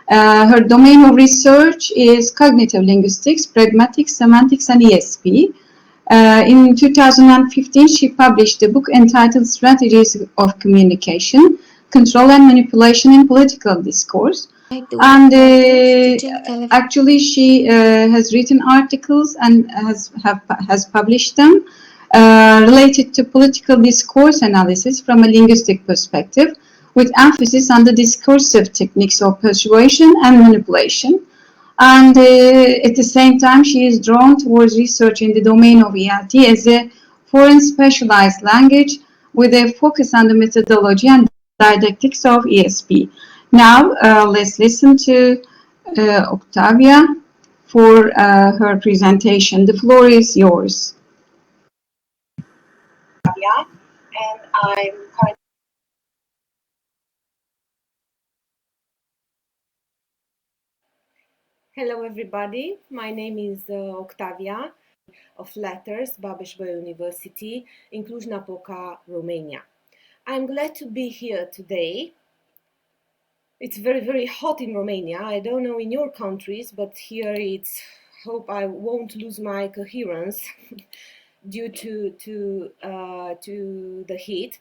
Her domain of research is cognitive linguistics, pragmatics, semantics, and ESP. In 2015, she published a book entitled Strategies of Communication, Control and Manipulation in Political Discourse. And actually, she has written articles and has published them related to political discourse analysis from a linguistic perspective, with emphasis on the discursive techniques of persuasion and manipulation. And at the same time, she is drawn towards research in the domain of ELT as a foreign specialized language with a focus on the methodology and didactics of ESP. Now, let's listen to Octavia for her presentation. The floor is yours. And I'm currently Hello everybody, my name is Octavia of Letters, Babeș-Bolyai University in Cluj-Napoca, Romania. I'm glad to be here today. It's very hot in Romania. I don't know in your countries, but here it's, hope I won't lose my coherence due to the heat.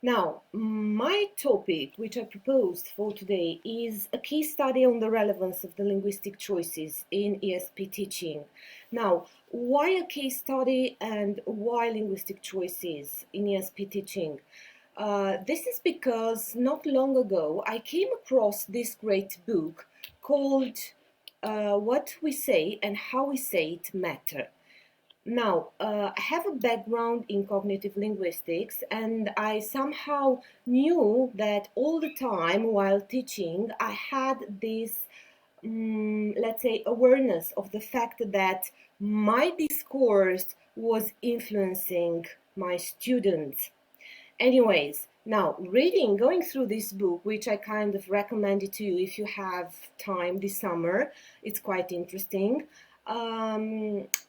Now, my topic, which I proposed for today, is a case study on the relevance of the linguistic choices in ESP teaching. Now, why a case study and why linguistic choices in ESP teaching? This is because not long ago I came across this great book called What We Say and How We Say It Matter. Now, I have a background in cognitive linguistics, and I somehow knew that all the time while teaching, I had this, let's say, awareness of the fact that my discourse was influencing my students. Anyways, now going through this book, which I kind of recommend it to you if you have time this summer, it's quite interesting.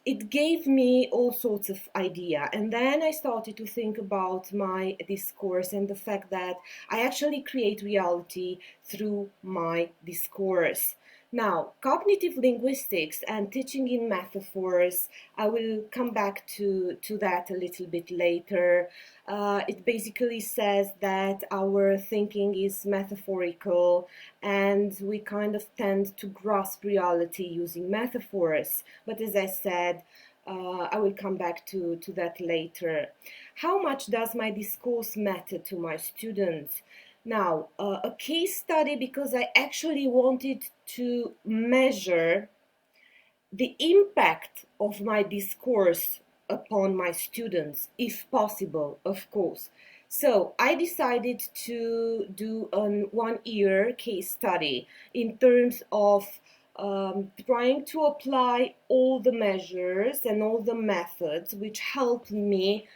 It gave me all sorts of idea, and then I started to think about my discourse and the fact that I actually create reality through my discourse. Now, cognitive linguistics and teaching in metaphors, I will come back to that a little bit later. It basically says that our thinking is metaphorical and we kind of tend to grasp reality using metaphors. But as I said, I will come back to that later. How much does my discourse matter to my students? Now, a case study because I actually wanted to measure the impact of my discourse upon my students, if possible, of course. So I decided to do a 1-year case study in terms of trying to apply all the measures and all the methods which helped me,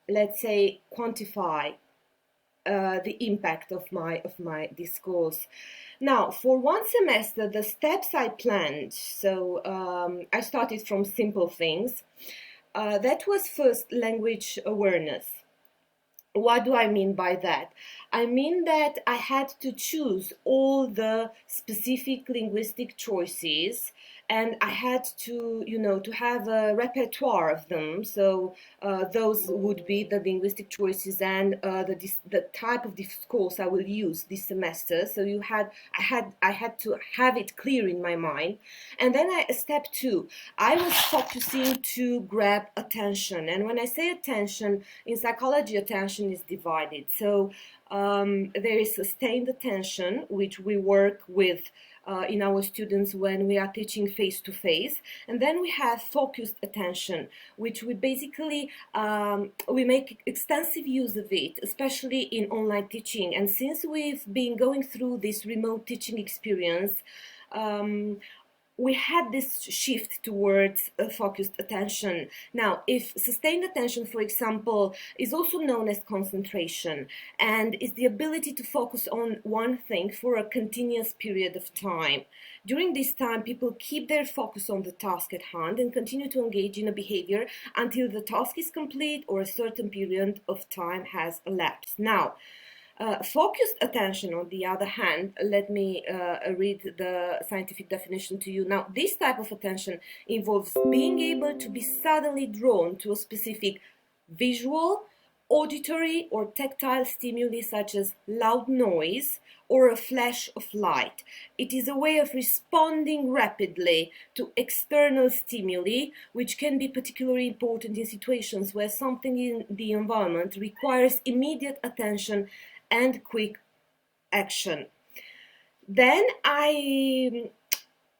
let's say, quantify the impact of my discourse. Now, for one semester, the steps I planned, so I started from simple things. That was first language awareness. What do I mean by that? I mean that I had to choose all the specific linguistic choices, and I had to, to have a repertoire of them. So those would be the linguistic choices and the type of discourse I will use this semester. So I had to have it clear in my mind. And then step 2, I was focusing to grab attention. And when I say attention, in psychology, attention is divided. So there is sustained attention, which we work with in our students when we are teaching face-to-face, and then we have focused attention, which we basically we make extensive use of it, especially in online teaching. And since we've been going through this remote teaching experience, we had this shift towards focused attention. Now, if sustained attention, for example, is also known as concentration, and is the ability to focus on one thing for a continuous period of time. During this time, people keep their focus on the task at hand and continue to engage in a behavior until the task is complete or a certain period of time has elapsed. Now, Focused attention, on the other hand, let me read the scientific definition to you. Now, this type of attention involves being able to be suddenly drawn to a specific visual, auditory, or tactile stimuli such as loud noise or a flash of light. It is a way of responding rapidly to external stimuli, which can be particularly important in situations where something in the environment requires immediate attention and quick action. Then I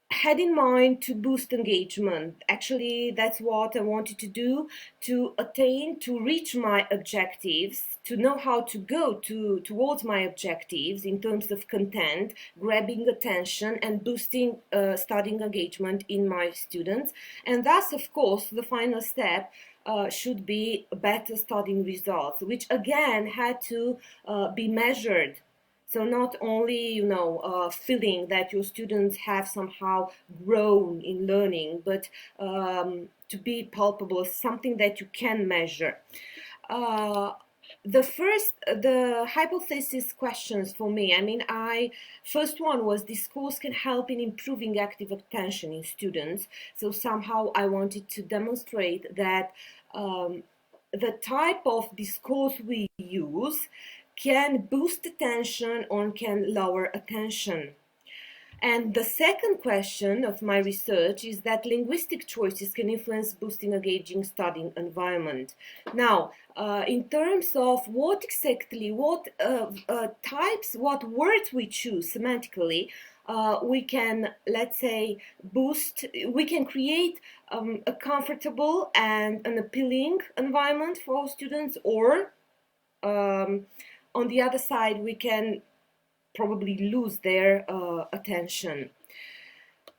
had in mind to boost engagement. Actually, that's what I wanted to do to attain, to reach my objectives, to know how to go towards my objectives in terms of content, grabbing attention and boosting studying engagement in my students. And thus, of course, the final step should be better studying results, which again had to be measured. So not only, feeling that your students have somehow grown in learning, but to be palpable, something that you can measure. The hypothesis questions for me, first one was this course can help in improving active attention in students. So somehow I wanted to demonstrate that the type of discourse we use can boost attention or can lower attention. And the second question of my research is that linguistic choices can influence boosting engaging studying environment. Now, in terms of what types, what words we choose semantically, we can, let's say, we can create a comfortable and an appealing environment for our students, or on the other side, we can probably lose their attention.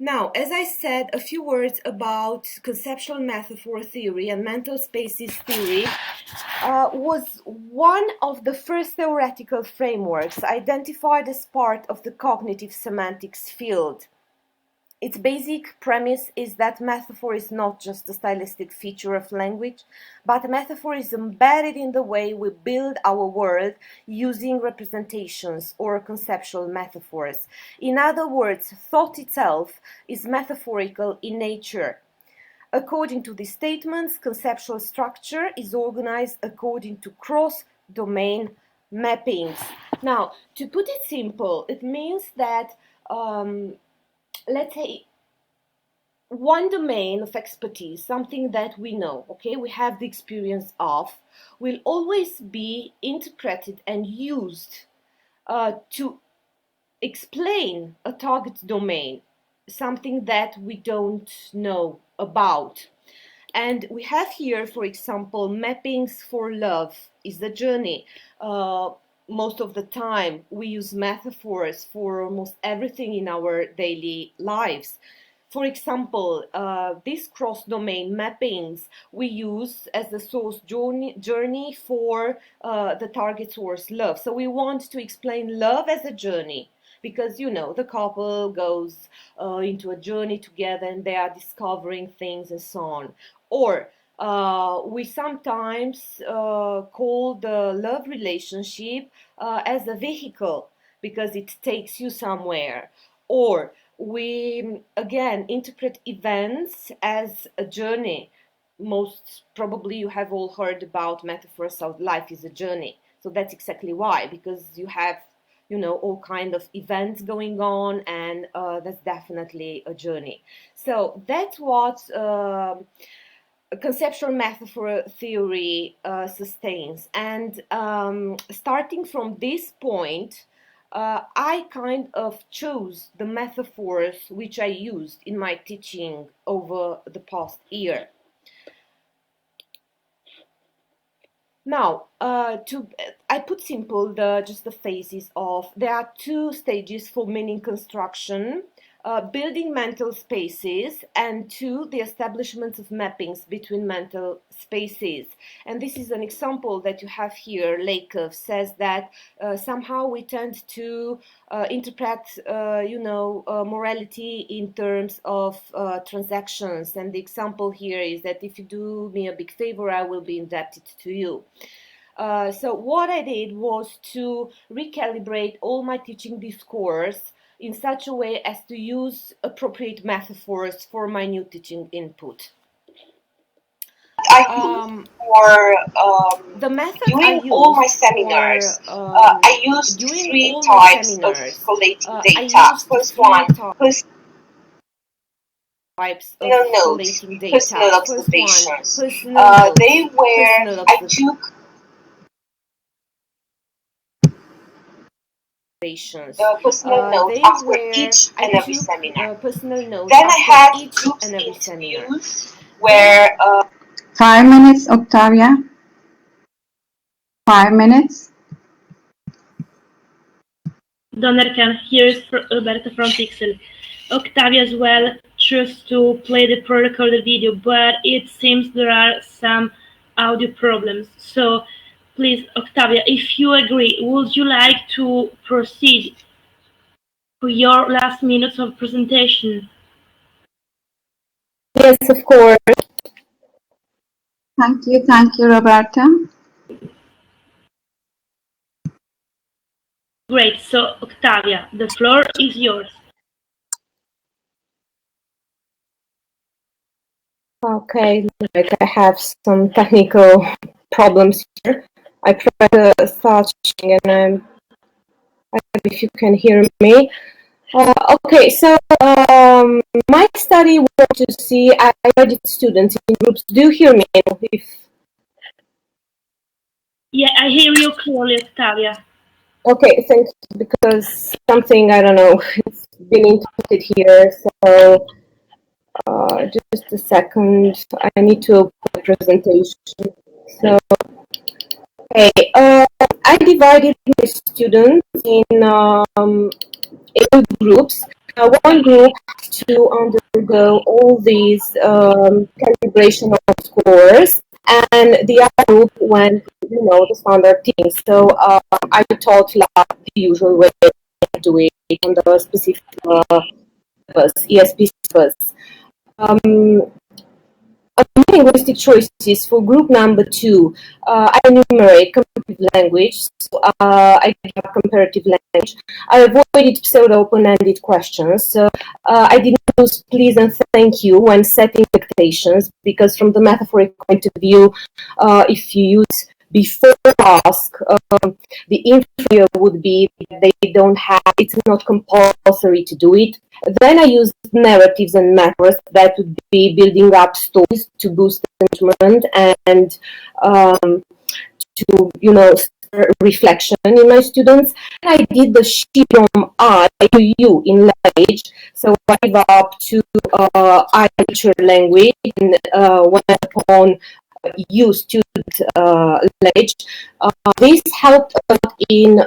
Now, as I said, a few words about conceptual metaphor theory and mental spaces theory was one of the first theoretical frameworks identified as part of the cognitive semantics field. Its basic premise is that metaphor is not just a stylistic feature of language, but metaphor is embedded in the way we build our world using representations or conceptual metaphors. In other words, thought itself is metaphorical in nature. According to these statements, conceptual structure is organized according to cross-domain mappings. Now, to put it simple, it means that let's say one domain of expertise, something that we know, okay, we have the experience of, will always be interpreted and used to explain a target domain, something that we don't know about. And we have here, for example, mappings for love is a journey. Most of the time we use metaphors for almost everything in our daily lives. For example, these cross-domain mappings we use as the source journey for the target source love. So we want to explain love as a journey, because the couple goes into a journey together and they are discovering things and so on. Or we sometimes call the love relationship as a vehicle because it takes you somewhere. Or we again interpret events as a journey. Most probably you have all heard about metaphors of life is a journey. So that's exactly why, because you have all kind of events going on, and that's definitely a journey. So that's what conceptual metaphor theory sustains. And starting from this point, I kind of chose the metaphors which I used in my teaching over the past year. Now, I put simple just the phases of, there are two stages for meaning construction, building mental spaces, and two, the establishment of mappings between mental spaces. And this is an example that you have here. Lakov says that somehow we tend to interpret, morality in terms of transactions. And the example here is that if you do me a big favor, I will be indebted to you. So what I did was to recalibrate all my teaching discourse in such a way as to use appropriate metaphors for my new teaching input. I use for The method I doing all my used seminars. for I used doing three all my types of seminars, collating I data. used First three one, types of personal notes, collating data. personal First one, observations. personal notes, They were personal I took observations. personal notes They after where each I and every took seminar. personal notes Then I after had each groups and every seminar. interviews Then where 5 minutes, Octavia. 5 minutes. Donerkan, here's Roberta from Pixel. Octavia as well chose to play the pre-recorded video, but it seems there are some audio problems. So please, Octavia, if you agree, would you like to proceed for your last minutes of presentation? yes, of course. Thank you, Roberta. Great, so Octavia, the floor is yours. Okay, like I have some technical problems here. I tried to start sharing and I don't know if you can hear me. Okay, so my study was to see I studied students in groups. Do you hear me? If Yeah, I hear you clearly, Octavia. okay, thanks. Because something I don't know, it's been interrupted here. So just a second. I need to open the presentation. So okay, I divided my students in 8 groups. One group has to undergo all these calibration of scores, and the other group went, the standard things. So I taught like the usual way to do it on the specific syllabus, ESP syllabus. Linguistic choices for group number 2. I enumerate comparative language, so I have comparative language. I avoided pseudo open-ended questions. So I didn't use please and thank you when setting expectations, because from the metaphoric point of view, if you use before ask, the inferior would be they don't have, it's not compulsory to do it. Then I use narratives and metaphors that would be building up stories to boost engagement and to, stir reflection in my students. And I did the she from I to you in language. So I gave up to I nature language and went upon you student language. This helped a lot in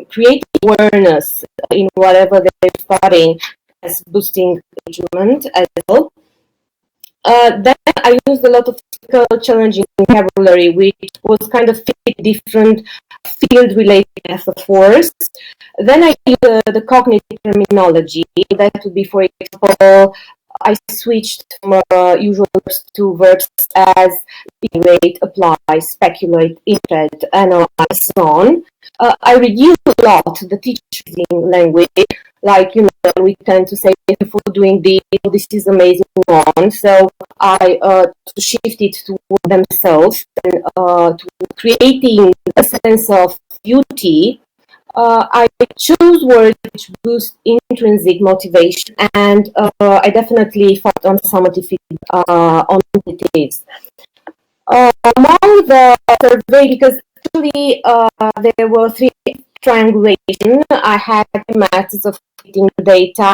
creating awareness in whatever they're studying, as boosting engagement as well. Then I used a lot of physical challenging vocabulary, which was kind of different field-related metaphors. Then I used the cognitive terminology. That would be, for example, I switched from usual verbs to verbs as evaluate, apply, speculate, interpret, analyze, so on. I reduced a lot the teacher's using language, like, we tend to say, thank you for doing this is amazing on. So I shifted to themselves and to creating a sense of beauty. I choose words which boost intrinsic motivation, and I definitely focused on scientific on quantitative. Among the survey, because actually there were 3 triangulation. I had methods of creating data.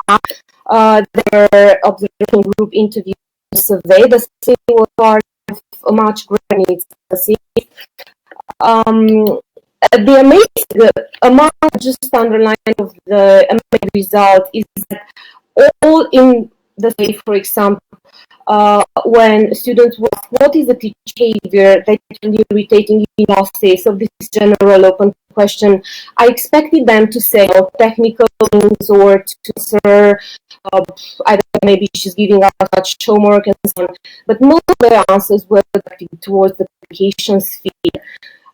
There were observation group interview survey. The survey was part of a much greater needs study. The amazing among just underline of the amazing result is that all in the study, for example, when students were asked what is the teacher behavior that can be irritating in classes, so this is general open question, I expected them to say technical things or to answer, I don't know, maybe she's giving us much homework and so on, but most of their answers were directed towards the application sphere.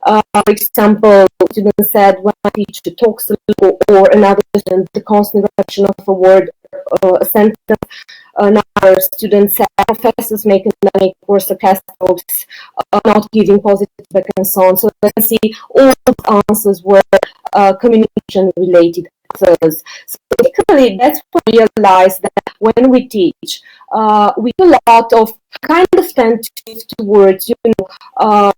For example, student said when a teacher talks a little or another student, the constant repetition of a word or a sentence. Another student said professors make academic or sarcastic jokes, not giving positive feedback and so on. So you can see all the answers were communication related answers. So basically that's what I realized that when we teach, we do a lot of kind of 10 to 50 words, 10,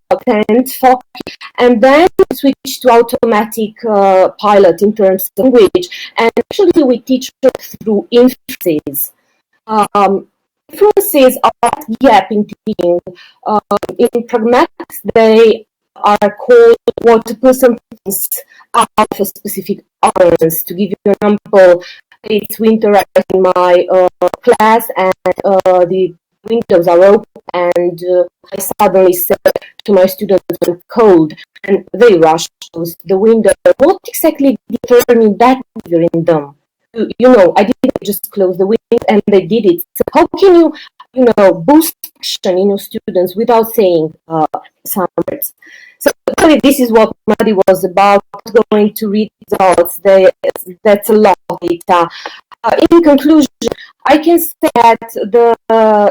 focus, and then switch to automatic pilot in terms of language. And actually we teach through inferences. Inferences are that gap in teaching. In pragmatics, they are called what to put some things out of a specific audience. To give you an example, it's winter in my class and the windows are open and I suddenly said to my students I'm cold and they rushed to the window. What exactly determined that behavior in them? I didn't just close the window and they did it. So how can boost action in your students without saying some words? So really this is what Madi was about, going to read results. That's a lot of data. In conclusion, I can say that the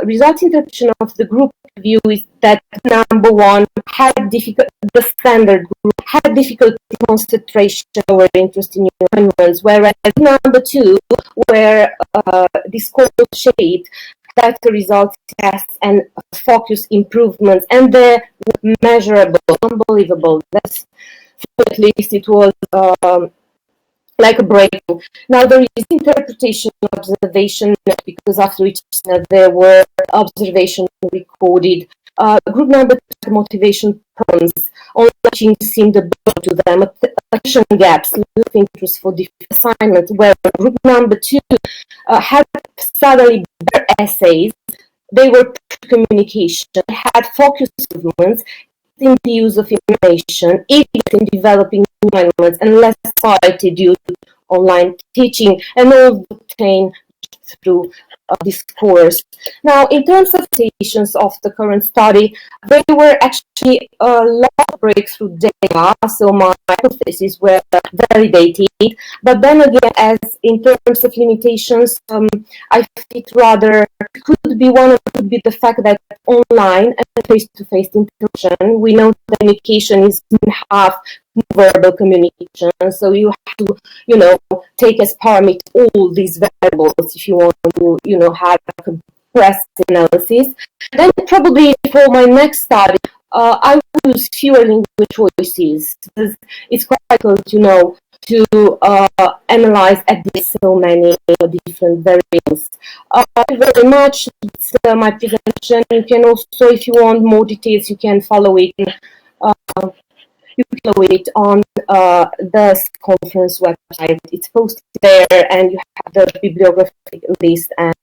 result interpretation of the group view is that number one the standard group had difficulty concentration or interest in environments, whereas number two, where this course shaped that the results tests and focus improvements, and they're measurable, unbelievable. That's at least it was like a breakthrough. Now there is interpretation and observation because after each there were observations recorded. Group number two, motivation problems. Only teaching seemed a blow to them. Attention gaps, losing interest for different assignments. Where group number two had suddenly better essays. They were communication, had focus movements in the use of information, eagerness in developing environments, and less society due to online teaching, and all obtained through this course. Now, in terms of citations of the current study, there were actually a lot of breakthrough data, so my hypotheses were validated. But then again, as in terms of limitations, I think rather could be the fact that online and face-to-face interaction, we know that communication is half verbal communication, so you have to, take as parameter all these variables if you want to, have a compressed analysis. Then probably for my next study, I will use fewer language choices. It's quite difficult, to analyze at least so many different variables. Thank you very much. It's my presentation. You can also, if you want more details, you can follow it. You can follow it on the conference website. It's posted there, and you have the bibliographic list and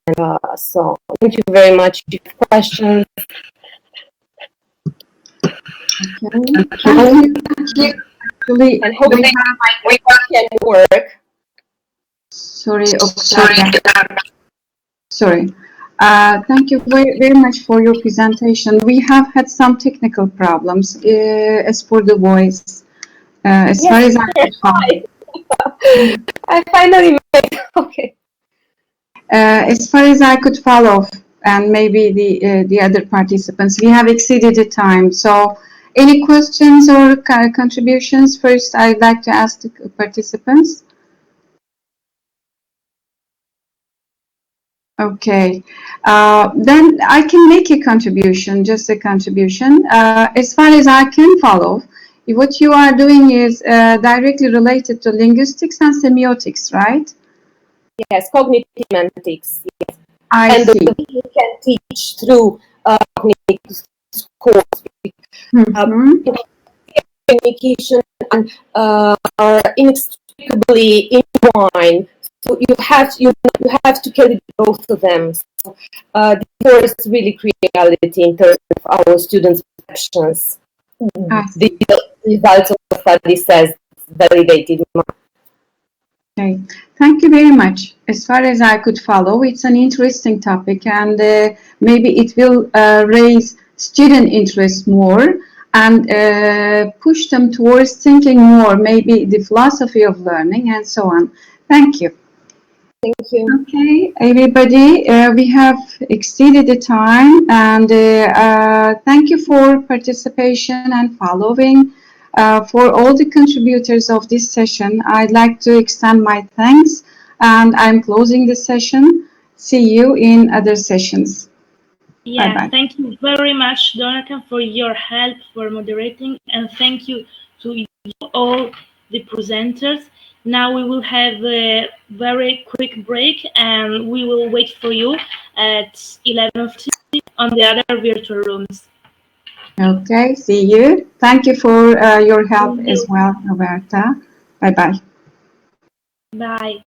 so. Thank you very much. If you have questions. Okay. Thank you. Actually, and hopefully my can work. Sorry, Sorry. Thank you very, very much for your presentation. We have had some technical problems as for the voice. As far as I could follow. I finally made okay. As far as I could follow, and maybe the other participants, we have exceeded the time. So, any questions or contributions? First, I'd like to ask the participants. Okay, then I can make a contribution, just a contribution. As far as I can follow, what you are doing is directly related to linguistics and semiotics, right? Yes, cognitive semantics. Yes. I see. You can teach through cognitive course. Communication and are inextricably intertwined. So you have to carry both of them. So, the course really creates reality in terms of our students' perceptions. The results of the study says validated. Okay, thank you very much. As far as I could follow, it's an interesting topic, and maybe it will raise student interest more. and push them towards thinking more, maybe the philosophy of learning and so on. Thank you. Thank you. Okay, everybody, we have exceeded the time, and thank you for participation and following. For all the contributors of this session, I'd like to extend my thanks, and I'm closing the session. See you in other sessions. Yeah, Bye-bye. thank you very much, Donakan, for your help for moderating, and thank you to you all the presenters. Now we will have a very quick break, and we will wait for you at 11:50 on the other virtual rooms. Okay, see you. Thank you for your help Thank as you. well, Roberta. Bye-bye. Bye.